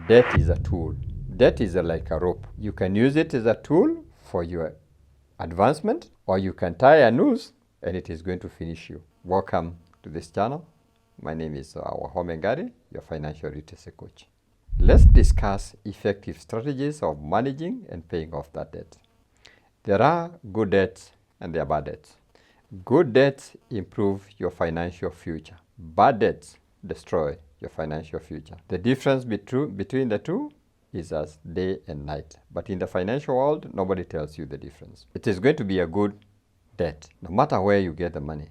Debt is a tool. Debt is like a rope. You can use it as a tool for your advancement, or you can tie a noose and it is going to finish you. Welcome to this channel. My name is Wahome Ngari, your financial literacy coach. Let's discuss effective strategies of managing and paying off that debt. There are good debts and there are bad debts. Good debts improve your financial future. Bad debts destroy your financial future. The difference between the two is as day and night. But in the financial world, nobody tells you the difference. It is going to be a good debt, no matter where you get the money,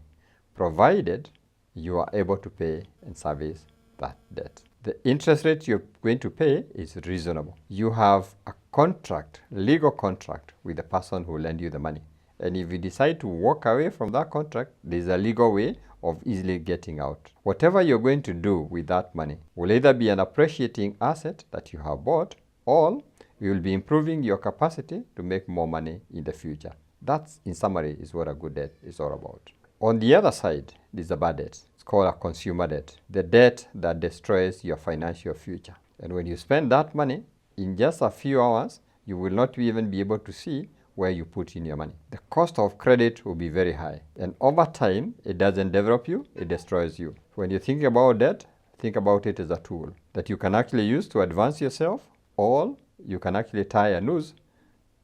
provided you are able to pay and service that debt. The interest rate you're going to pay is reasonable. You have a contract, legal contract with the person who lent you the money. And if you decide to walk away from that contract, there's a legal way of easily getting out. Whatever you're going to do with that money will either be an appreciating asset that you have bought, or you will be improving your capacity to make more money in the future. That's, in summary, is what a good debt is all about. On the other side, there's a bad debt. It's called a consumer debt, the debt that destroys your financial future. And when you spend that money, in just a few hours, you will not even be able to see where you put in your money. The cost of credit will be very high. And over time, it doesn't develop you, it destroys you. When you think about debt, think about it as a tool that you can actually use to advance yourself, or you can actually tie a noose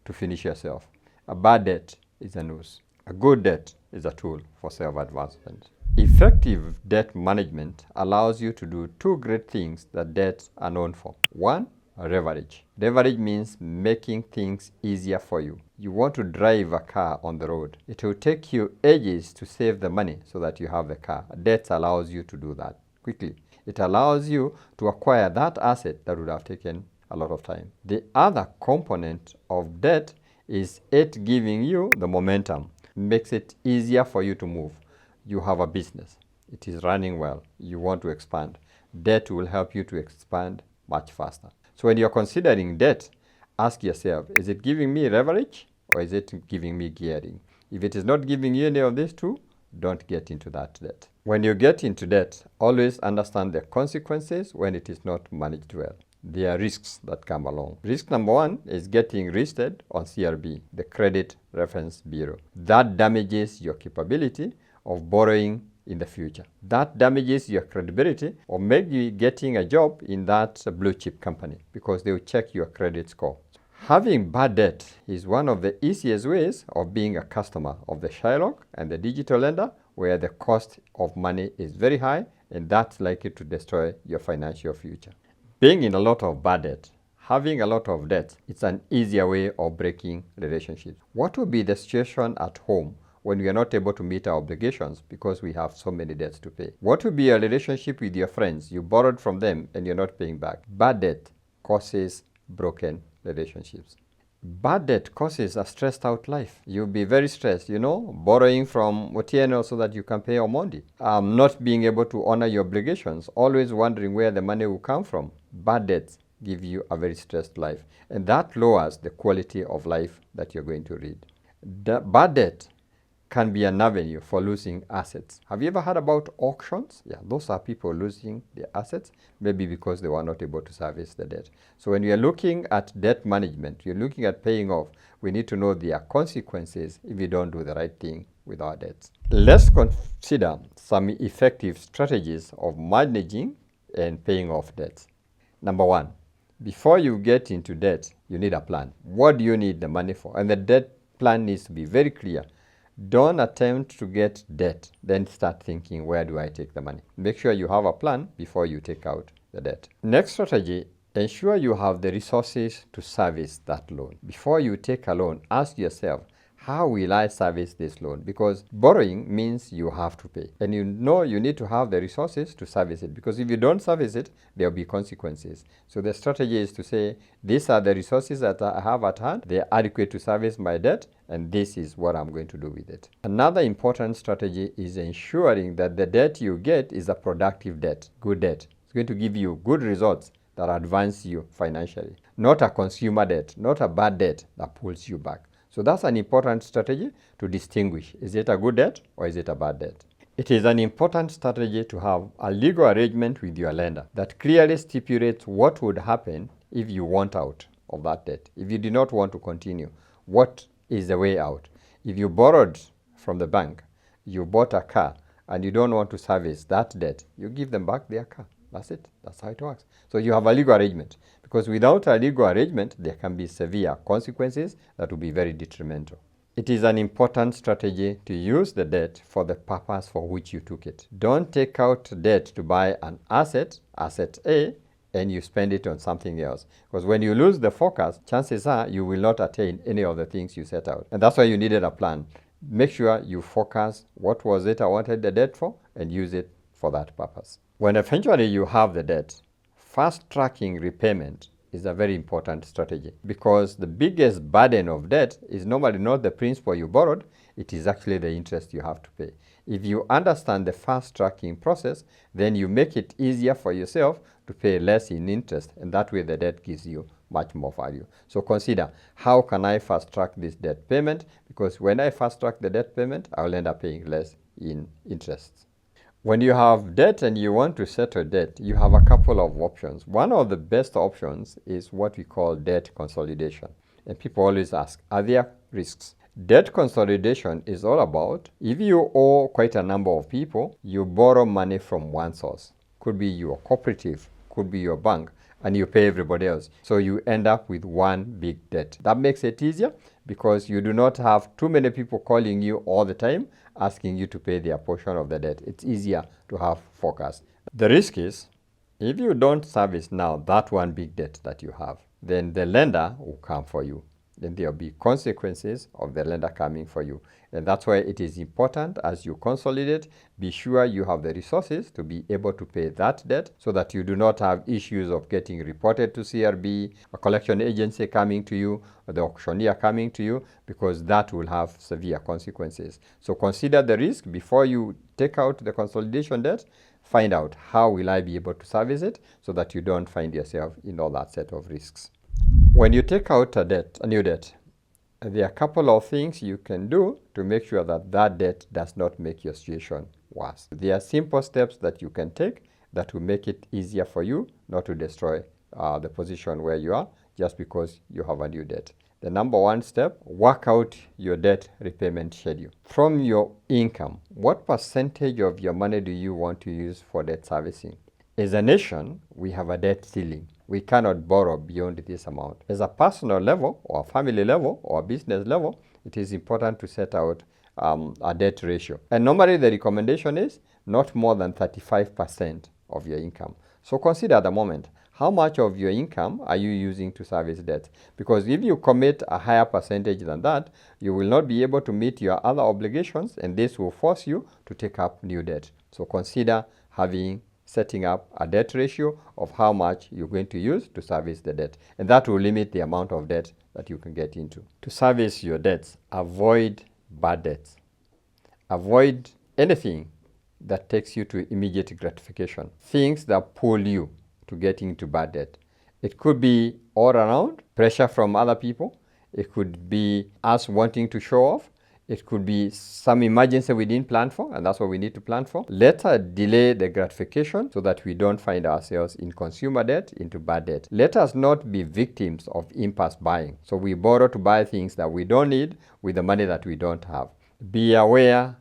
to finish yourself. A bad debt is a noose. A good debt is a tool for self-advancement. Effective debt management allows you to do two great things that debts are known for. One, leverage. Leverage means making things easier for you. You want to drive a car on the road. It will take you ages to save the money so that you have the car. Debt allows you to do that quickly. It allows you to acquire that asset that would have taken a lot of time. The other component of debt is it giving you the momentum. Makes it easier for you to move. You have a business. It is running well. You want to expand. Debt will help you to expand much faster. So when you're considering debt, ask yourself, is it giving me leverage or is it giving me gearing? If it is not giving you any of these two, don't get into that debt. When you get into debt, always understand the consequences when it is not managed well. There are risks that come along. Risk number one is getting listed on CRB, the Credit Reference Bureau. That damages your capability of borrowing in the future. That damages your credibility of maybe getting a job in that blue chip company because they will check your credit score. Having bad debt is one of the easiest ways of being a customer of the Shylock and the digital lender, where the cost of money is very high, and that's likely to destroy your financial future. Being in a lot of bad debt, having a lot of debt, it's an easier way of breaking relationships. What will be the situation at home when we are not able to meet our obligations because we have so many debts to pay? What will be a relationship with your friends? You borrowed from them and you're not paying back. Bad debt causes broken relationships. Bad debt causes a stressed out life. You'll be very stressed, borrowing from Otieno so that you can pay Omondi. Not being able to honor your obligations, always wondering where the money will come from. Bad debts give you a very stressed life, and that lowers the quality of life that you're going to lead. The bad debt can be an avenue for losing assets. Have you ever heard about auctions? Yeah, those are people losing their assets, maybe because they were not able to service the debt. So when we are looking at debt management, you're looking at paying off, we need to know there are consequences if we don't do the right thing with our debts. Let's consider some effective strategies of managing and paying off debts. Number one, before you get into debt, you need a plan. What do you need the money for? And the debt plan needs to be very clear. Don't attempt to get debt, then start thinking, where do I take the money? Make sure you have a plan before you take out the debt. Next strategy, ensure you have the resources to service that loan. Before you take a loan, ask yourself, how will I service this loan? Because borrowing means you have to pay. And you need to have the resources to service it. Because if you don't service it, there will be consequences. So the strategy is to say, these are the resources that I have at hand. They are adequate to service my debt. And this is what I'm going to do with it. Another important strategy is ensuring that the debt you get is a productive debt, good debt. It's going to give you good results that advance you financially. Not a consumer debt, not a bad debt that pulls you back. So that's an important strategy to distinguish. Is it a good debt or is it a bad debt? It is an important strategy to have a legal arrangement with your lender that clearly stipulates what would happen if you want out of that debt. If you do not want to continue, what is the way out? If you borrowed from the bank, you bought a car, and you don't want to service that debt, you give them back their car. That's it. That's how it works. So you have a legal arrangement, because without a legal arrangement, there can be severe consequences that will be very detrimental. It is an important strategy to use the debt for the purpose for which you took it. Don't take out debt to buy an asset, asset A, and you spend it on something else. Because when you lose the focus, chances are you will not attain any of the things you set out. And that's why you needed a plan. Make sure you focus what was it I wanted the debt for and use it for that purpose. When eventually you have the debt, fast-tracking repayment is a very important strategy, because the biggest burden of debt is normally not the principal you borrowed, it is actually the interest you have to pay. If you understand the fast-tracking process, then you make it easier for yourself to pay less in interest, and that way the debt gives you much more value. So consider, how can I fast-track this debt payment? Because when I fast-track the debt payment, I will end up paying less in interest. When you have debt and you want to settle debt, you have a couple of options. One of the best options is what we call debt consolidation. And people always ask, are there risks? Debt consolidation is all about, if you owe quite a number of people, you borrow money from one source. Could be your cooperative, could be your bank, and you pay everybody else. So you end up with one big debt. That makes it easier because you do not have too many people calling you all the time asking you to pay their portion of the debt. It's easier to have focus. The risk is, if you don't service now that one big debt that you have, then the lender will come for you. Then there will be consequences of the lender coming for you. And that's why it is important, as you consolidate, be sure you have the resources to be able to pay that debt, so that you do not have issues of getting reported to CRB, a collection agency coming to you, or the auctioneer coming to you, because that will have severe consequences. So consider the risk before you take out the consolidation debt. Find out, how will I be able to service it, so that you don't find yourself in all that set of risks. When you take out a new debt, there are a couple of things you can do to make sure that that debt does not make your situation worse. There are simple steps that you can take that will make it easier for you not to destroy the position where you are just because you have a new debt. The number one step, work out your debt repayment schedule. From your income, what percentage of your money do you want to use for debt servicing? As a nation, we have a debt ceiling. We cannot borrow beyond this amount. As a personal level, or a family level, or a business level, it is important to set out a debt ratio. And normally the recommendation is not more than 35% of your income. So consider at the moment, how much of your income are you using to service debt? Because if you commit a higher percentage than that, you will not be able to meet your other obligations, and this will force you to take up new debt. So consider setting up a debt ratio of how much you're going to use to service the debt. And that will limit the amount of debt that you can get into. To service your debts, avoid bad debts. Avoid anything that takes you to immediate gratification. Things that pull you to get into bad debt. It could be all around pressure from other people. It could be us wanting to show off. It could be some emergency we didn't plan for, and that's what we need to plan for. Let us delay the gratification so that we don't find ourselves in consumer debt, into bad debt. Let us not be victims of impulse buying. So we borrow to buy things that we don't need with the money that we don't have. Be aware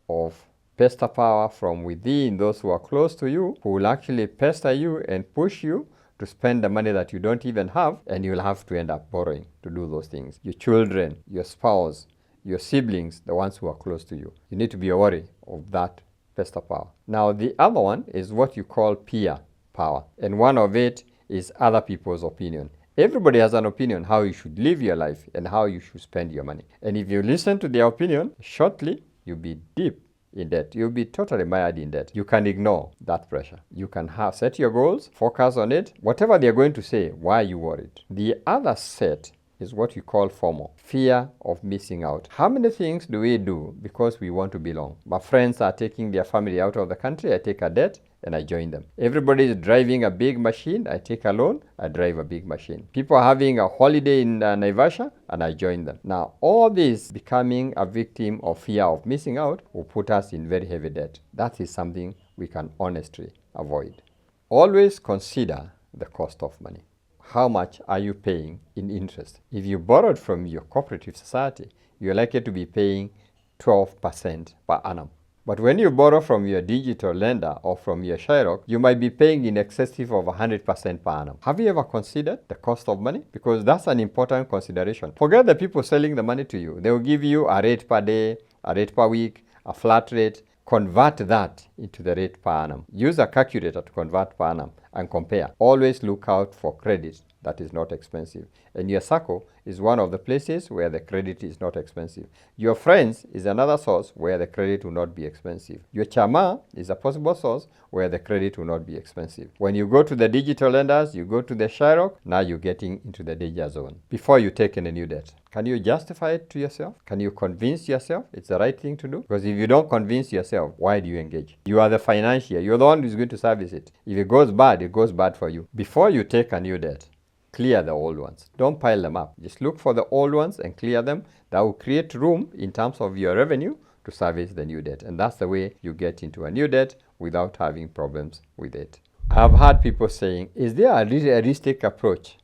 of pester power from within, those who are close to you, who will actually pester you and push you to spend the money that you don't even have, and you'll have to end up borrowing to do those things. Your children, your spouse, your siblings, the ones who are close to you. You need to be aware of that pester power. Now, the other one is what you call peer power. And one of it is other people's opinion. Everybody has an opinion how you should live your life and how you should spend your money. And if you listen to their opinion, shortly, you'll be deep in debt. You'll be totally mired in debt. You can ignore that pressure. You can set your goals, focus on it. Whatever they're going to say, why are you worried? The other set is what we call FOMO, fear of missing out. How many things do we do because we want to belong? My friends are taking their family out of the country, I take a debt and I join them. Everybody is driving a big machine, I take a loan, I drive a big machine. People are having a holiday in Naivasha, and I join them. Now, all this becoming a victim of fear of missing out will put us in very heavy debt. That is something we can honestly avoid. Always consider the cost of money. How much are you paying in interest? If you borrowed from your cooperative society, you're likely to be paying 12% per annum. But when you borrow from your digital lender or from your Shyrock, you might be paying in excess of 100% per annum. Have you ever considered the cost of money? Because that's an important consideration. Forget the people selling the money to you. They will give you a rate per day, a rate per week, a flat rate. Convert that into the rate per annum. Use a calculator to convert per annum and compare. Always look out for credit that is not expensive. And your circle is one of the places where the credit is not expensive. Your friends is another source where the credit will not be expensive. Your chama is a possible source where the credit will not be expensive. When you go to the digital lenders, you go to the Shyrock, now you're getting into the danger zone. Before you take any new debt, can you justify it to yourself? Can you convince yourself it's the right thing to do? Because if you don't convince yourself, why do you engage? You are the financier. You're the one who's going to service it. If it goes bad for you. Before you take a new debt, clear the old ones. Don't pile them up. Just look for the old ones and clear them. That will create room in terms of your revenue to service the new debt. And that's the way you get into a new debt without having problems with it. I've heard people saying, is there a realistic approach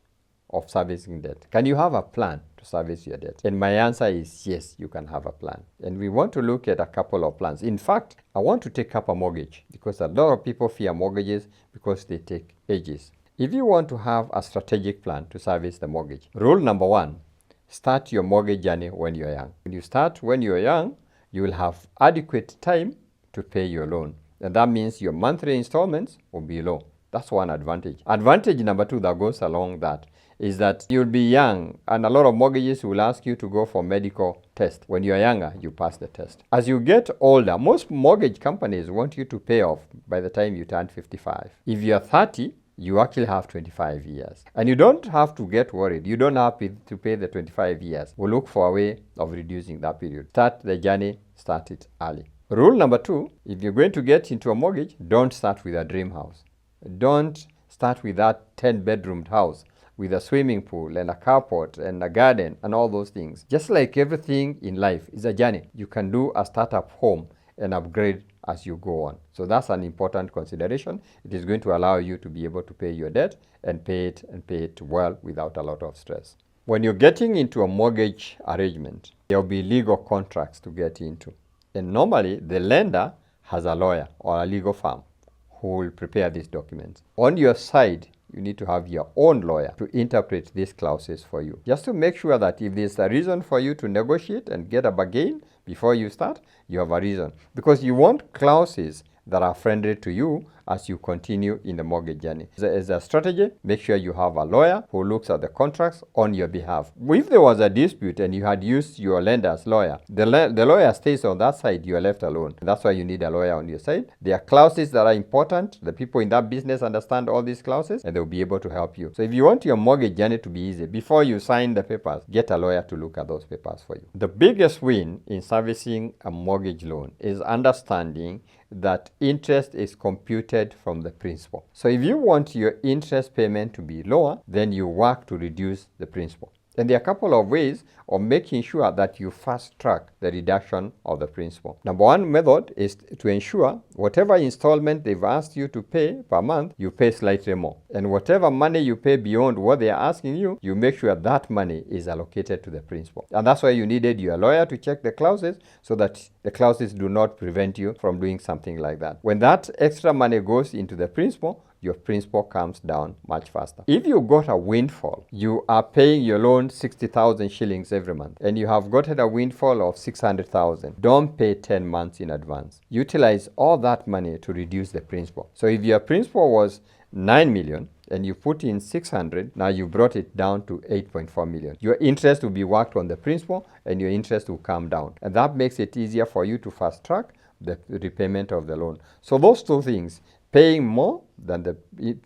of servicing debt? Can you have a plan to service your debt? And my answer is yes, you can have a plan. And we want to look at a couple of plans. In fact, I want to take up a mortgage because a lot of people fear mortgages because they take ages. If you want to have a strategic plan to service the mortgage, rule number one, start your mortgage journey when you're young. When you start when you're young, you will have adequate time to pay your loan. And that means your monthly installments will be low. That's one advantage. Advantage number two that goes along that is that you'll be young, and a lot of mortgages will ask you to go for medical test. When you're younger, you pass the test. As you get older, most mortgage companies want you to pay off by the time you turn 55. If you're 30, you actually have 25 years. And you don't have to get worried. You don't have to pay the 25 years. We'll look for a way of reducing that period. Start the journey, start it early. Rule number two, if you're going to get into a mortgage, don't start with a dream house. Don't start with that 10-bedroomed house with a swimming pool and a carport and a garden and all those things. Just like everything in life is a journey. You can do a startup home and upgrade as you go on. So that's an important consideration. It is going to allow you to be able to pay your debt and pay it well without a lot of stress. When you're getting into a mortgage arrangement, there will be legal contracts to get into. And normally the lender has a lawyer or a legal firm who will prepare these documents. On your side, you need to have your own lawyer to interpret these clauses for you. Just to make sure that if there's a reason for you to negotiate and get a bargain before you start, you have a reason. Because you want clauses that are friendly to you as you continue in the mortgage journey. As a strategy, make sure you have a lawyer who looks at the contracts on your behalf. If there was a dispute and you had used your lender's lawyer, the lawyer stays on that side, you are left alone. That's why you need a lawyer on your side. There are clauses that are important. The people in that business understand all these clauses and they'll be able to help you. So if you want your mortgage journey to be easy, before you sign the papers, get a lawyer to look at those papers for you. The biggest win in servicing a mortgage loan is understanding that interest is computed from the principal. So if you want your interest payment to be lower, then you work to reduce the principal. And there are a couple of ways of making sure that you fast track the reduction of the principal. Number one method is to ensure whatever installment they've asked you to pay per month, you pay slightly more. And whatever money you pay beyond what they are asking you, you make sure that money is allocated to the principal. And that's why you needed your lawyer to check the clauses so that the clauses do not prevent you from doing something like that. When that extra money goes into the principal, your principal comes down much faster. If you got a windfall, you are paying your loan 60,000 shillings every month, and you have gotten a windfall of 600,000. Don't pay 10 months in advance. Utilize all that money to reduce the principal. So if your principal was 9 million and you put in 600, now you brought it down to 8.4 million. Your interest will be worked on the principal and your interest will come down. And that makes it easier for you to fast track the repayment of the loan. So those two things, paying more than the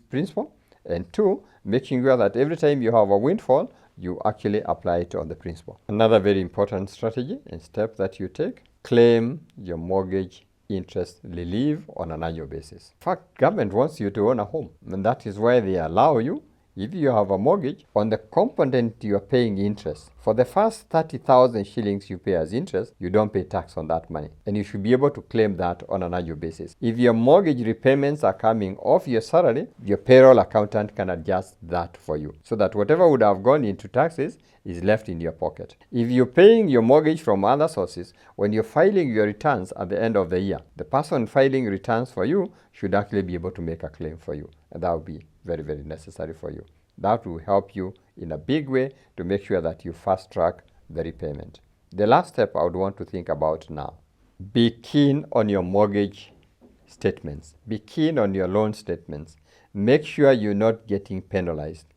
principal, and two, making sure that every time you have a windfall, you actually apply it on the principal. Another very important strategy and step that you take, claim your mortgage interest relief on an annual basis. In fact, government wants you to own a home, and that is why they allow you, if you have a mortgage, on the component you are paying interest. For the first 30,000 shillings you pay as interest, you don't pay tax on that money. And you should be able to claim that on an annual basis. If your mortgage repayments are coming off your salary, your payroll accountant can adjust that for you, so that whatever would have gone into taxes is left in your pocket. If you're paying your mortgage from other sources, when you're filing your returns at the end of the year, the person filing returns for you should actually be able to make a claim for you. And that would be very, very necessary for you. That will help you in a big way to make sure that you fast track the repayment. The last step I would want to think about now. Be keen on your mortgage statements. Be keen on your loan statements. Make sure you're not getting penalized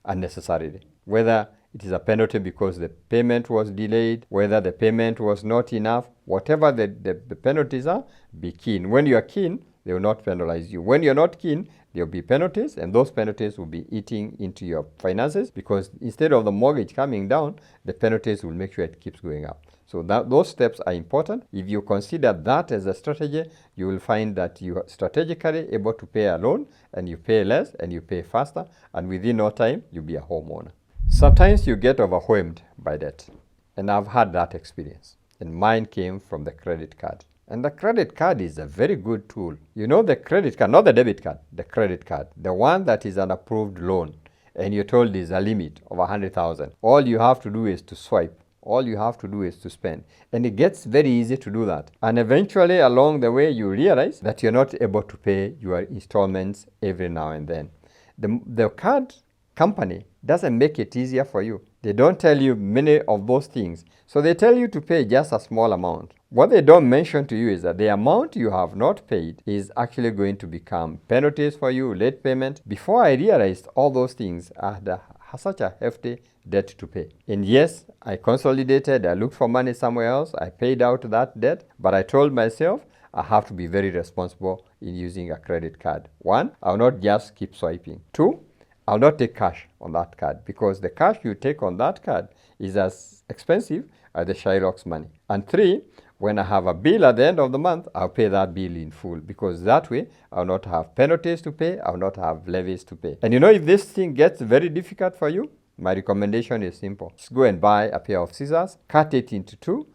unnecessarily. Whether it is a penalty because the payment was delayed, whether the payment was not enough, whatever the penalties are, be keen. When you are keen, they will not penalize you. When you're not keen, there will be penalties, and those penalties will be eating into your finances, because instead of the mortgage coming down, the penalties will make sure it keeps going up. So those steps are important. If you consider that as a strategy, you will find that you are strategically able to pay a loan, and you pay less, and you pay faster, and within no time, you'll be a homeowner. Sometimes you get overwhelmed by debt, and I've had that experience, and mine came from the credit card. And the credit card is a very good tool. You know, the credit card, not the debit card, the credit card, the one that is an approved loan, and you're told there's a limit of 100,000. All you have to do is to swipe. All you have to do is to spend. And it gets very easy to do that. And eventually, along the way, you realize that you're not able to pay your installments every now and then. The card company doesn't make it easier for you. They don't tell you many of those things. So they tell you to pay just a small amount. What they don't mention to you is that the amount you have not paid is actually going to become penalties for you, late payment. Before I realized all those things, I had such a hefty debt to pay. And yes, I consolidated, I looked for money somewhere else, I paid out that debt, but I told myself I have to be very responsible in using a credit card. One, I'll not just keep swiping. Two, I'll not take cash on that card, because the cash you take on that card is as expensive as the Shylock's money. And three, when I have a bill at the end of the month, I'll pay that bill in full, because that way I'll not have penalties to pay, I'll not have levies to pay. And you know, if this thing gets very difficult for you, my recommendation is simple. Just go and buy a pair of scissors, cut it into two,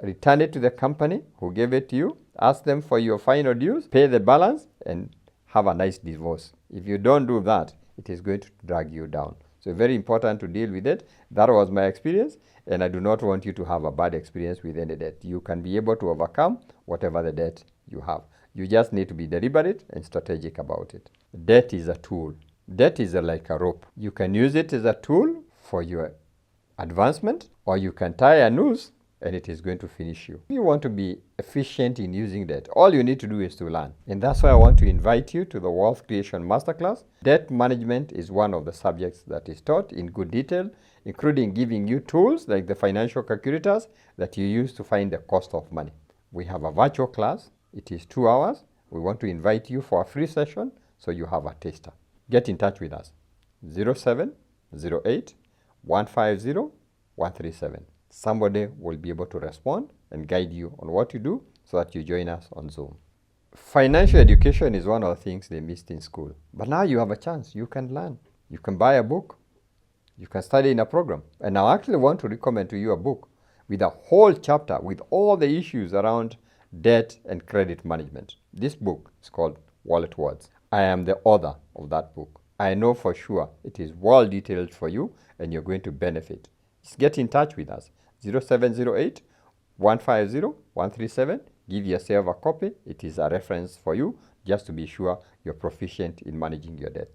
return it to the company who gave it to you, ask them for your final dues, pay the balance, and have a nice divorce. If you don't do that, it is going to drag you down. So very important to deal with it. That was my experience, and I do not want you to have a bad experience with any debt. You can be able to overcome whatever the debt you have. You just need to be deliberate and strategic about it. Debt is a tool. Debt is like a rope. You can use it as a tool for your advancement, or you can tie a noose and it is going to finish you. If you want to be efficient in using debt, all you need to do is to learn. And that's why I want to invite you to the Wealth Creation Masterclass. Debt management is one of the subjects that is taught in good detail, including giving you tools like the financial calculators that you use to find the cost of money. We have a virtual class. It is 2 hours. We want to invite you for a free session so you have a taster. Get in touch with us. 0708 150 137. Somebody will be able to respond and guide you on what to do so that you join us on Zoom. Financial education is one of the things they missed in school. But now you have a chance. You can learn. You can buy a book. You can study in a program. And I actually want to recommend to you a book with a whole chapter with all the issues around debt and credit management. This book is called Wallet Words. I am the author of that book. I know for sure it is well detailed for you and you're going to benefit. Just get in touch with us. 0708 150 137. Give yourself a copy. It is a reference for you, just to be sure you're proficient in managing your debt.